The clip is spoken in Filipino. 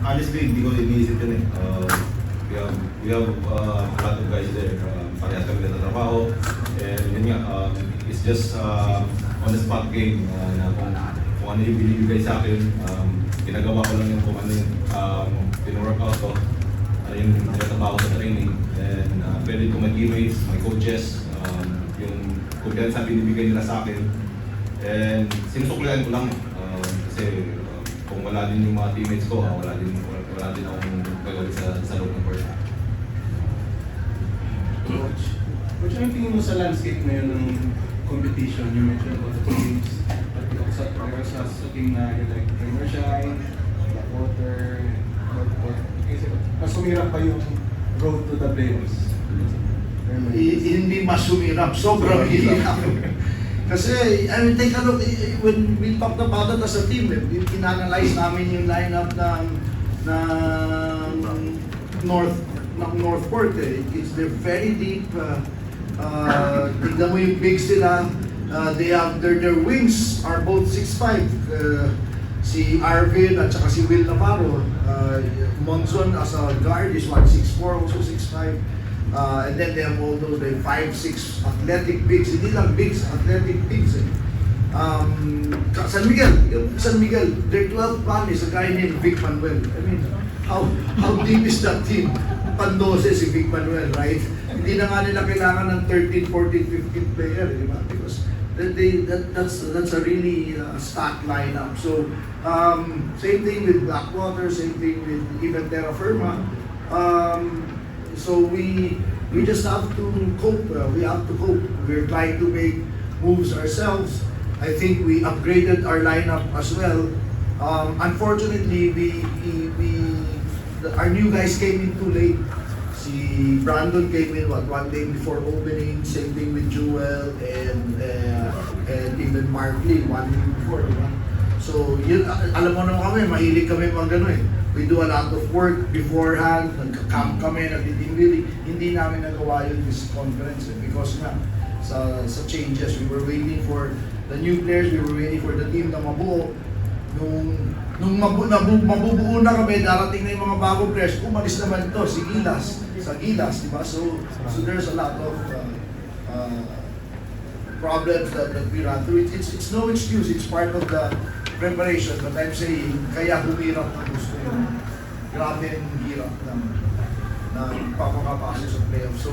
Honestly, hindi ko iniisip yun eh. We have a lot of guys there. Parehas kami na trabaho. And yun nga, it's just on the spot game na kung ano yung binibigay sa akin. Ginagawa ko lang yung kung ano yung pin-workout ko. Ano yung nagtatrabaho sa training. And pwede to my teammates, my coaches, yung kumpiyansa binibigay nila sa akin. And sinusuklian ko lang. Kasi kung wala din yung mga teammates ko, wala din akong gagawin sa loob ng court. Coach, ano tingin mo sa landscape ngayon ng competition? You mentioned about the teams, but sa team na like Premier Shine, Blackwater, Northport. Mas sumirap pa yung road to the playoffs? Hindi mas sumirap, sobrang hirap. Kasi, I mean, take a look, when we talked about it as a team, in-analyze namin yung lineup ng Northport. They're very deep. Tignan mo yung bigs nila. They have their wings are both 6'5". Si Arvin at saka si Will Navarro. Monzon as a guard is 6'4", also 6'5". And then they have all those 5'6" athletic bigs. Hindi lang bigs, athletic bigs. San Miguel, their 12th man is a guy named Vic Manuel. I mean, how deep is that team? Pandose si Vic Manuel, right? Hindi na nga nila kailangan ng 13, 14, 15 player, di ba? Because that's a really stacked lineup. So, same thing with Blackwater, same thing with even Terra Firma. So we just have to cope. We have to cope. We're trying to make moves ourselves. I think we upgraded our lineup as well. Unfortunately, our new guys came in too late. Si Brandon came in one day before opening. Same thing with Jewel and even Mark Lee 1 day before. So yun, alam mo naman kami, mahilig kami mag gano'n eh. We do a lot of work beforehand, nagka-camp kami, hindi namin nagawa yun this conference because nga sa changes, we were waiting for the new players, we were waiting for the team na mabuo. Nung mabubuo na kami, darating na yung mga bagong players, umalis naman ito, sa Gilas, di ba? So there's a lot of problems that we run through. It's no excuse, it's part of the preparation, but I'm saying, kaya humirap ang gusto yun. Grabe ang hirap ng papakapasok sa playoff. So,